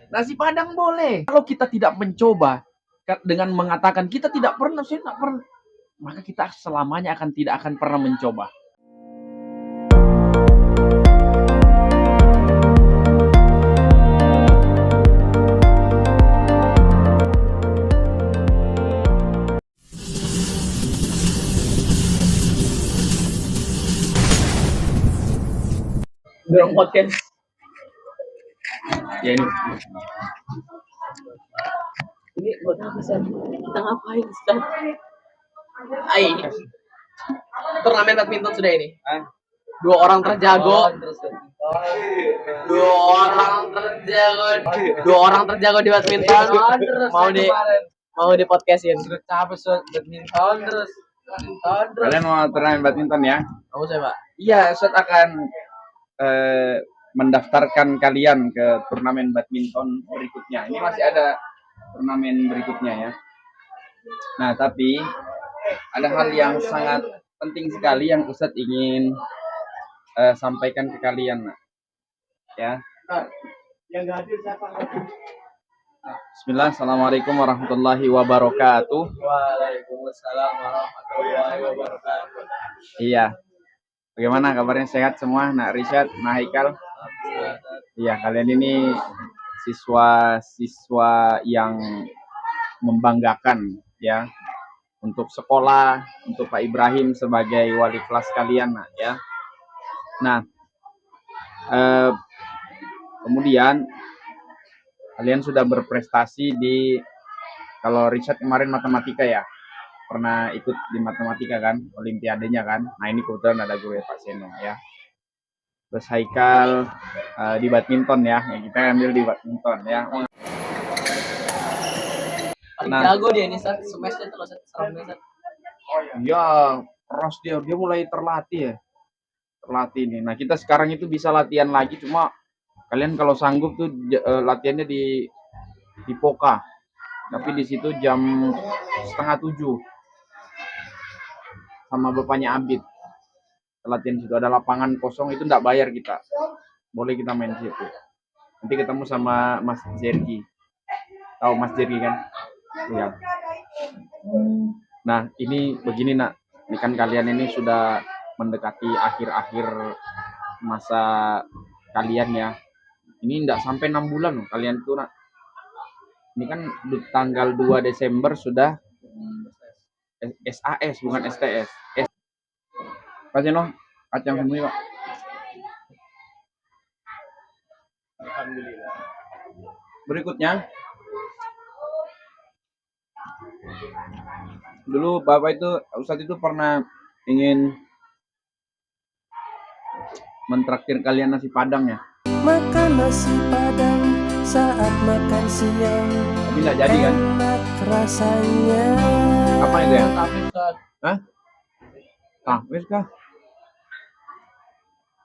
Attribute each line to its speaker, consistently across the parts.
Speaker 1: Nasi Padang boleh. Kalau kita tidak mencoba dengan mengatakan kita tidak pernah, saya tidak pernah, maka kita selamanya tidak akan pernah mencoba.
Speaker 2: Dorong podcast.
Speaker 1: Ya ini.
Speaker 2: Ini buat apa sih? Kita ngapain Ustaz? Turnamen badminton sudah ini. Dua orang terjago di badminton mau di podcastin.
Speaker 3: Sudah capek badminton terus.
Speaker 1: Kalian mau turnamen badminton ya?
Speaker 2: Kamu saya Pak.
Speaker 1: Iya, Ustaz akan mendaftarkan kalian ke turnamen badminton berikutnya. Ini masih ada turnamen berikutnya ya. Nah, tapi ada hal yang sangat penting sekali yang Ustadz ingin sampaikan ke kalian, ya. Bismillah, assalamualaikum warahmatullahi wabarakatuh.
Speaker 2: Waalaikumsalam warahmatullahi wabarakatuh.
Speaker 1: Iya. Bagaimana kabarnya, sehat semua, Nak Rishad, Nak Haikal? Iya, kalian ini siswa-siswa yang membanggakan ya, untuk sekolah, untuk Pak Ibrahim sebagai wali kelas kalian, Nak, ya. Nah, kemudian kalian sudah berprestasi di, kalau Richard kemarin matematika ya, pernah ikut di matematika kan, olimpiadenya kan. Nah ini kebetulan ada gue Pak Seno ya. Terus Haikal di badminton ya, kita ambil di badminton ya.
Speaker 2: Paling jago dia ini Sat, semester itu loh Sat, seremnya Sat.
Speaker 1: Iya, keras dia mulai terlatih nih. Nah kita sekarang itu bisa latihan lagi, cuma kalian kalau sanggup tuh latihannya di Poka, tapi di situ jam 6:30 sama bapaknya Abid. Latihan situ, ada lapangan kosong, itu enggak bayar kita, boleh kita main situ. Nanti ketemu sama Mas Jergi, tahu Mas Jergi kan? Iya. Nah ini begini Nak, ini kan kalian ini sudah mendekati akhir-akhir masa kalian ya. Ini enggak sampai 6 bulan loh kalian tuh Nak. Ini kan tanggal 2 Desember sudah SAS bukan STS. Pak Seno, kacang semua Pak.
Speaker 3: Alhamdulillah.
Speaker 1: Berikutnya, dulu Bapak itu, Ustadz itu pernah ingin mentraktir kalian nasi Padang ya.
Speaker 4: Makan nasi Padang saat makan siang,
Speaker 1: tapi nggak jadi kan?
Speaker 4: Enak rasanya.
Speaker 1: Apa itu ya?
Speaker 2: Tapi Sat.
Speaker 1: Hah? Wes kah?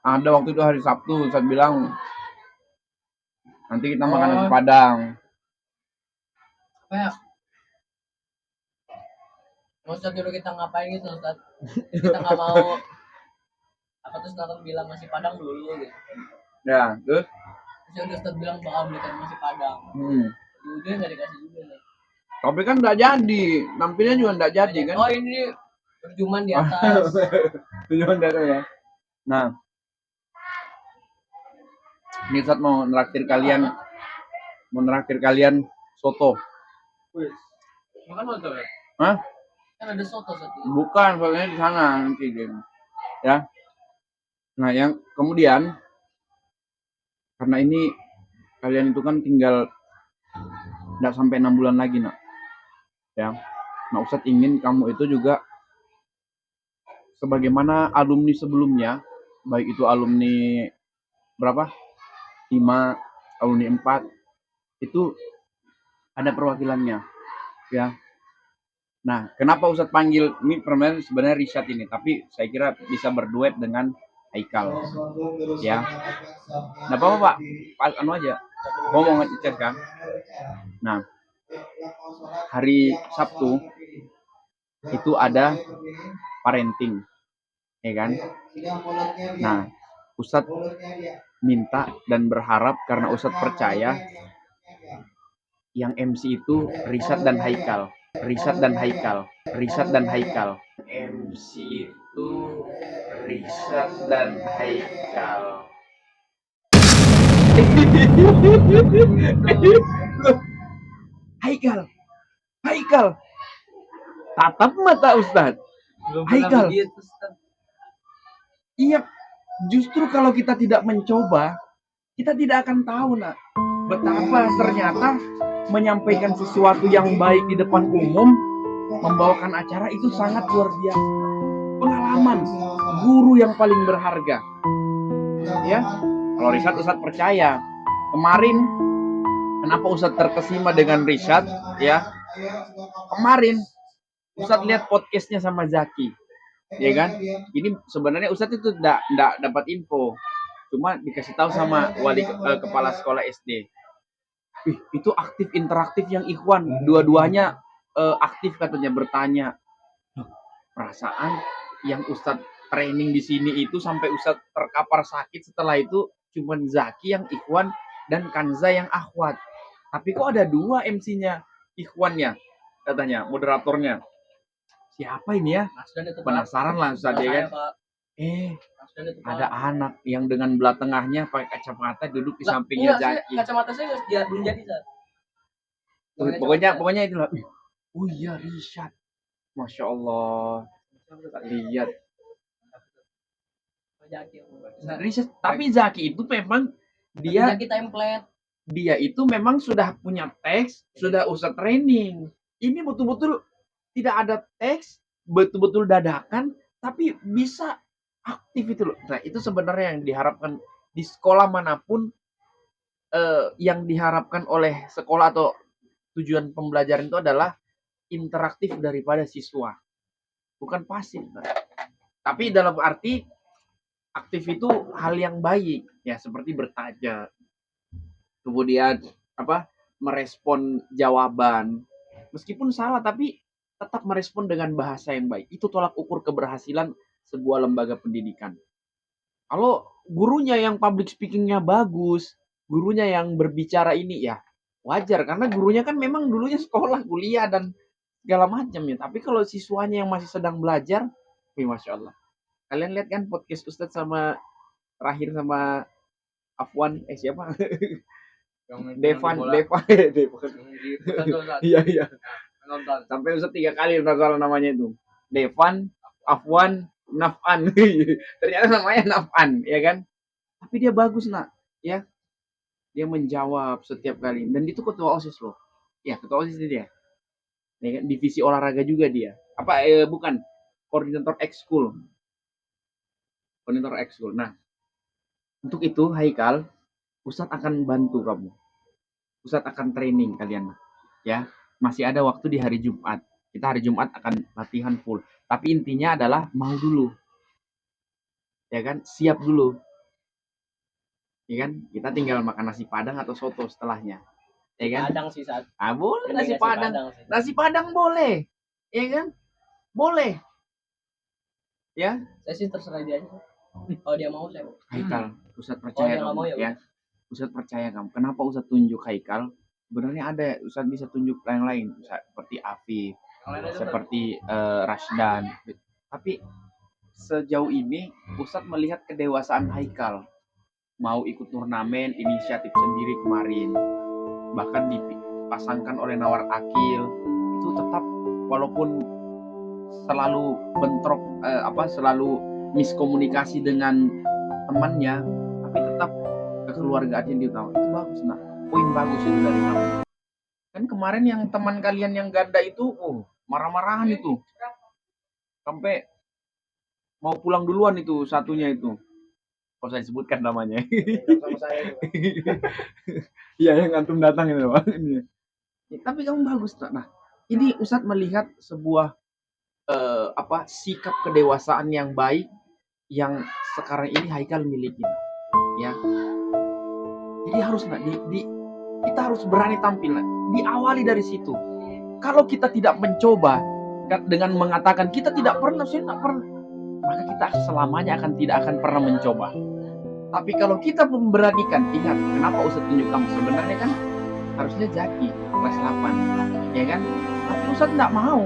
Speaker 1: Ada waktu itu hari Sabtu, Ustadz bilang nanti kita makan nasi Padang.
Speaker 2: Apa ya? Ustaz dulu kita ngapain gitu Ustaz? Kita nggak mau apa terus nonton bilang nasi Padang dulu gitu.
Speaker 1: Ya, terus
Speaker 2: Ustaz bilang bakal belikan nasi Padang. Di ujung nggak dikasih juga nih.
Speaker 1: Tapi kan nggak jadi, nampilnya juga nggak jadi kan?
Speaker 2: Oh ini perjuman di atas.
Speaker 1: Perjuman di atas ya. Nah, ini Ustadz mau neraktir kalian soto.
Speaker 2: Makan soto ya?
Speaker 1: Hah?
Speaker 2: Kan ada soto Ustaz.
Speaker 1: Bukan, soalnya di sana nanti ya. Nah, yang kemudian karena ini kalian itu kan tinggal nggak sampai 6 bulan lagi Nak, ya. Nah Ustadz ingin kamu itu juga sebagaimana alumni sebelumnya, baik itu alumni berapa, 5, alumni 4, itu ada perwakilannya ya. Nah kenapa Ustadz panggil ini permainan sebenarnya Rishad ini, tapi saya kira bisa berduet dengan Haikal ya. Nggak apa-apa Pak, anu aja ngomong ngechat kan. Nah hari Sabtu itu ada parenting ya kan. Nah Ustadz minta dan berharap, karena Ustadz percaya Yang MC itu Risat dan Haikal. MC itu Risat dan Haikal. Loh, Haikal. Tatap mata Ustadz.
Speaker 3: Belum
Speaker 1: Haikal.
Speaker 3: pernah begitu, Ustaz.
Speaker 1: Iya, justru kalau kita tidak mencoba, kita tidak akan tahu nak betapa ternyata menyampaikan sesuatu yang baik di depan umum, membawakan acara itu sangat luar biasa. Pengalaman guru yang paling berharga. Ya, kalau Risat Ustadz percaya. Kemarin kenapa Ustadz terkesima dengan Risat? Ya, kemarin Ustadz lihat podcastnya sama Zaki. Ya kan? Ini sebenarnya Ustadz itu enggak dapat info. Cuma dikasih tahu sama kepala sekolah SD. Itu aktif interaktif yang ikhwan. Dua-duanya aktif katanya bertanya. Perasaan yang Ustadz training di sini itu sampai Ustadz terkapar sakit, setelah itu cuman Zaki yang ikhwan dan Kanza yang akhwat. Tapi kok ada 2 MC-nya ikhwannya katanya, moderatornya. Siapa ini ya? Penasaran lah Ustadz ya kan. Ada anak yang dengan belah tengahnya pakai kacamata duduk di sampingnya Zaki.
Speaker 2: Kacamata saya dia belum jadi, Ustaz.
Speaker 1: Pokoknya itulah. Oh iya, Risat. Masya Allah. Lihat. Risat. Tapi Zaki itu memang
Speaker 2: Zaki template.
Speaker 1: Dia itu memang sudah punya teks, sudah usah training. Ini betul-betul tidak ada teks, betul-betul dadakan, tapi bisa aktif itu loh. Nah, itu sebenarnya yang diharapkan di sekolah manapun, yang diharapkan oleh sekolah atau tujuan pembelajaran itu adalah interaktif daripada siswa, bukan pasif. Nah. Tapi dalam arti aktif itu hal yang baik, ya seperti bertanya, kemudian merespon jawaban, meskipun salah tapi tetap merespon dengan bahasa yang baik. Itu tolak ukur keberhasilan sebuah lembaga pendidikan. Kalau gurunya yang public speakingnya bagus, gurunya yang berbicara ini ya wajar, karena gurunya kan memang dulunya sekolah, kuliah dan segala macam ya. Tapi kalau siswanya yang masih sedang belajar, masya Allah. Kalian lihat kan podcast Ustadz sama terakhir sama Afwan, siapa? Devan. Iya. Sampai Ustadz 3 kali salah namanya itu. Devan, Afwan, Nafan. Ternyata namanya Nafan, ya kan? Tapi dia bagus, nak, ya. Dia menjawab setiap kali, dan itu ketua OSIS loh. Ya, ketua OSIS dia. Ya kan? Divisi olahraga juga dia. Bukan, koordinator ekskul. Nah, untuk itu Haikal, Ustadz akan bantu kamu. Ustadz akan training kalian, ya. Masih ada waktu di hari Jumat. Kita hari Jumat akan latihan full. Tapi intinya adalah mau dulu. Ya kan? Siap dulu. Ya kan? Kita tinggal makan nasi Padang atau soto setelahnya. Ya kan?
Speaker 2: Padang sih, Sat.
Speaker 1: Boleh nasi Padang. Nasi Padang boleh. Ya kan? Boleh. Ya.
Speaker 2: Saya sih terserah dia aja. Kalau dia mau saya.
Speaker 1: Haikal, Ustadz percaya kamu, ya. Ustadz percaya kamu. Kenapa Ustadz tunjuk Haikal? Sebenarnya ada Ustadz bisa tunjuk yang lain, seperti Afif, seperti Rashdan. Tapi sejauh ini Ustadz melihat kedewasaan Haikal. Mau ikut turnamen, inisiatif sendiri kemarin. Bahkan dipasangkan oleh Nawar Akil. Itu tetap walaupun selalu bentrok, selalu miskomunikasi dengan temannya, tapi tetap kekeluargaan yang diutamakan. Itu bagus, nak. Poin bagus itu dari kamu. Kan kemarin yang teman kalian yang ganda itu, marah-marahan itu. Sampai mau pulang duluan itu satunya itu. Kalau saya sebutkan namanya.
Speaker 2: Sama saya.
Speaker 1: Iya, yang antum datang itu, Bang. Tapi kamu bagus, nak. Nah, ini Ustadz melihat sebuah sikap kedewasaan yang baik yang sekarang ini Haikal miliki, ya. Jadi harus kita harus berani tampil, diawali dari situ. Kalau kita tidak mencoba dengan mengatakan saya tidak pernah, maka kita selamanya tidak akan pernah mencoba. Tapi kalau kita memberanikan, ingat kenapa Ustadz tunjuk kamu sebenarnya kan harusnya Zaki kelas 8, ya kan? Tapi Ustadz nggak mau.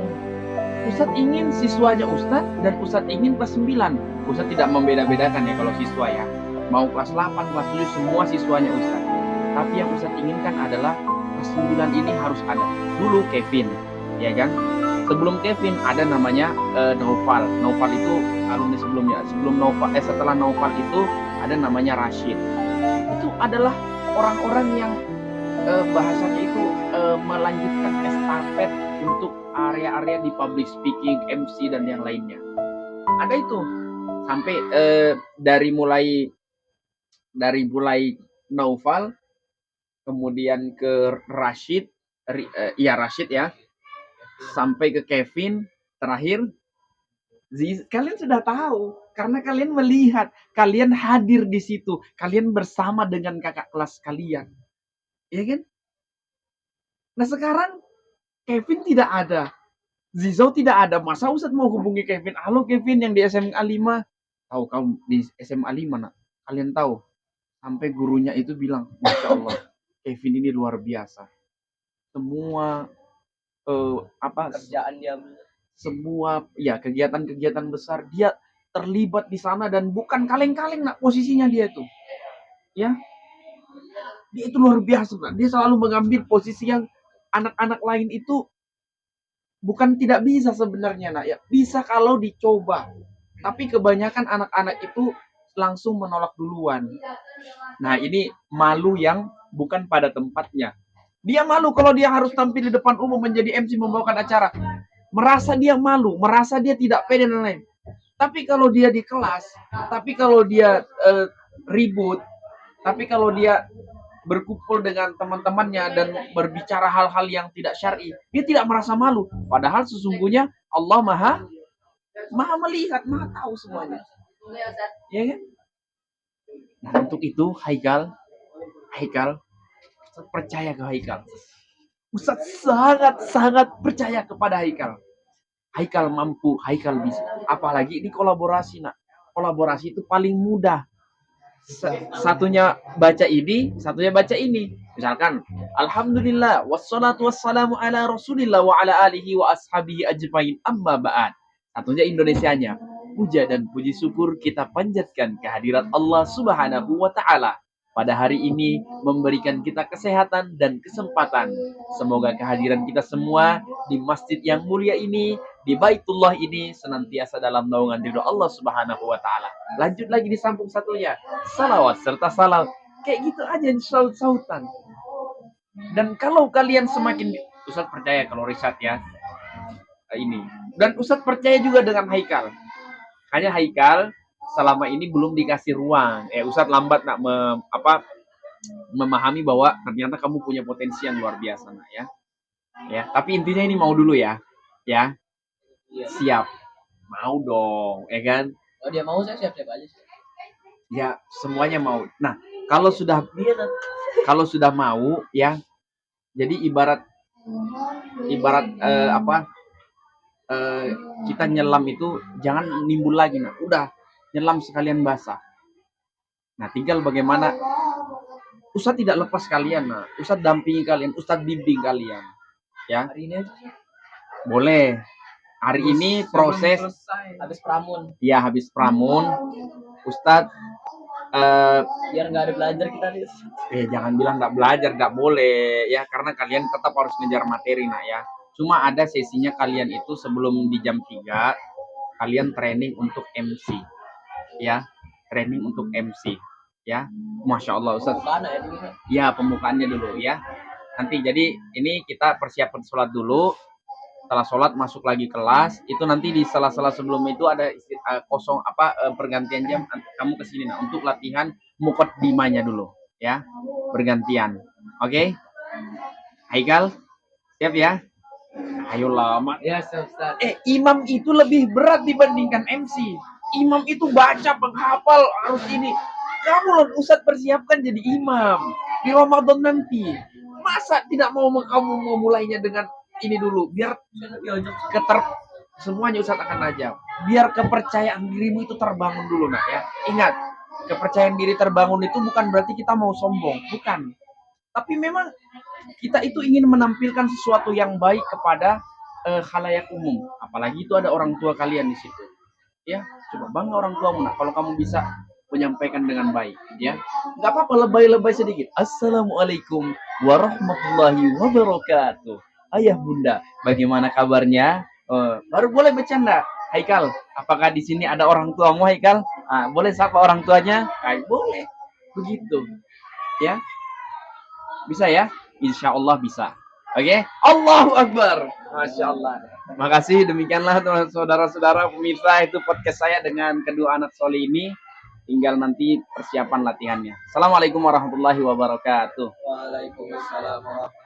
Speaker 1: Ustadz ingin siswanya Ustadz dan Ustadz ingin kelas 9. Ustadz tidak membeda-bedakan ya kalau siswa ya. Mau kelas 8, kelas 7 semua siswanya Ustadz. Tapi yang Ustadz inginkan adalah kelas 9 ini harus ada. Dulu Kevin, ya kan? Sebelum Kevin ada namanya Naufal. Naufal itu alumni sebelumnya. Setelah Naufal itu ada namanya Rashid. Itu adalah orang-orang yang bahasanya itu melanjutkan estafet untuk area-area di public speaking, MC dan yang lainnya. Ada itu sampai dari mulai Naufal, kemudian ke Rashid, Rashid ya, sampai ke Kevin, terakhir kalian sudah tahu karena kalian melihat, kalian hadir di situ, kalian bersama dengan kakak kelas kalian, ya kan? Nah sekarang Kevin tidak ada, Zizou tidak ada. Masa Ustadz mau hubungi Kevin? Halo Kevin yang di SMA 5. Tahu kamu di SMA 5 nak? Kalian tahu? Sampai gurunya itu bilang, Masya Allah, Kevin ini luar biasa. Semua
Speaker 2: Kerjaan dia.
Speaker 1: semua ya kegiatan-kegiatan besar dia terlibat di sana dan bukan kaleng-kaleng nak posisinya dia itu. Ya. Dia itu luar biasa, nak. Dia selalu mengambil posisi yang anak-anak lain itu bukan tidak bisa sebenarnya nak ya, bisa kalau dicoba, tapi kebanyakan anak-anak itu langsung menolak duluan. Nah ini malu yang bukan pada tempatnya. Dia malu kalau dia harus tampil di depan umum menjadi MC membawakan acara, merasa dia malu, merasa dia tidak pede dan lain. Tapi kalau dia di kelas, tapi kalau dia ribut, tapi kalau dia berkumpul dengan teman-temannya dan berbicara hal-hal yang tidak syar'i, dia tidak merasa malu. Padahal sesungguhnya Allah maha melihat, maha tahu semuanya. Ya kan? Nah, untuk itu Haikal, percaya ke Haikal. Ustaz sangat percaya kepada Haikal. Haikal mampu, Haikal bisa. Apalagi ini kolaborasi nak. Kolaborasi itu paling mudah. Satunya baca ini, satunya baca ini. Misalkan, Alhamdulillah, wassalatu wassalamu ala Rasulillah wa ala alihi wa ashabihi ajmain amma ba'an. Satunya Indonesianya. Puja dan puji syukur kita panjatkan kehadirat Allah Subhanahu wa Ta'ala pada hari ini memberikan kita kesehatan dan kesempatan. Semoga kehadiran kita semua di masjid yang mulia ini, di Baitullah ini senantiasa dalam naungan ridho Allah Subhanahu wa Ta'ala. Lanjut lagi di sambung satunya, salawat serta salam. Kayak gitu aja saut-sautan. Dan kalau kalian semakin, Ustaz percaya kalau riset ya ini. Dan Ustaz percaya juga dengan Haikal. Hanya Haikal selama ini belum dikasih ruang. Ustaz lambat nak memahami bahwa ternyata kamu punya potensi yang luar biasa nak ya. Ya, tapi intinya ini mau dulu ya. Ya.
Speaker 2: Iya.
Speaker 1: Siap. Mau dong, ya kan?
Speaker 2: Oh dia mau, saya siap-siap aja sih.
Speaker 1: Ya, semuanya mau. Nah, kalau sudah mau ya. Jadi ibarat kita nyelam itu jangan nimbul lagi nah. Udah nyelam sekalian basah. Nah, tinggal bagaimana Ustadz tidak lepas kalian nah. Ustadz dampingi kalian, Ustadz bimbing kalian. Ya.
Speaker 2: Hari ini aja sih.
Speaker 1: Boleh. Hari ini proses
Speaker 2: habis pramun.
Speaker 1: Ya, habis pramun. Ustadz
Speaker 2: biar nggak ada belajar kita nih.
Speaker 1: Jangan bilang nggak belajar, nggak boleh ya, karena kalian tetap harus ngejar materi nak ya. Cuma ada sesinya kalian itu sebelum di jam 3 kalian training untuk MC ya, training untuk MC ya. Masya Allah Ustaz. Ya, pembukaannya dulu ya. Nanti jadi ini kita persiapan sholat dulu. Setelah sholat masuk lagi kelas, itu nanti di sela-sela sebelum itu ada pergantian jam, kamu kesini nah untuk latihan muqaddimahnya dulu ya, bergantian. Oke? Haikal siap ya? Ayolah mak.
Speaker 2: Ya Ustaz.
Speaker 1: Imam itu lebih berat dibandingkan MC. Imam itu baca penghafal harus ini. Kamu loh Ustaz persiapkan jadi imam di Ramadan nanti. Masa tidak mau kamu memulainya dengan ini dulu, biar semuanya Ustaz akan ajar. Biar kepercayaan dirimu itu terbangun dulu nak ya. Ingat, kepercayaan diri terbangun itu bukan berarti kita mau sombong, bukan. Tapi memang kita itu ingin menampilkan sesuatu yang baik kepada khalayak umum. Apalagi itu ada orang tua kalian di situ. Ya, coba bangga orang tuamu nak. Kalau kamu bisa menyampaikan dengan baik, ya, nggak apa-apa lebay-lebay sedikit. Assalamualaikum warahmatullahi wabarakatuh. Ayah bunda, bagaimana kabarnya? Baru boleh bercanda. Haikal, apakah di sini ada orang tuamu, Haikal? Boleh sapa orang tuanya? Boleh. Begitu. Ya, bisa ya? Insya Allah bisa. Oke? Allahu Akbar. Masya Allah. Makasih. Demikianlah teman saudara-saudara pemirsa itu podcast saya dengan kedua anak Soli ini. Tinggal nanti persiapan latihannya. Assalamualaikum warahmatullahi wabarakatuh.
Speaker 3: Waalaikumsalam warahmatullahi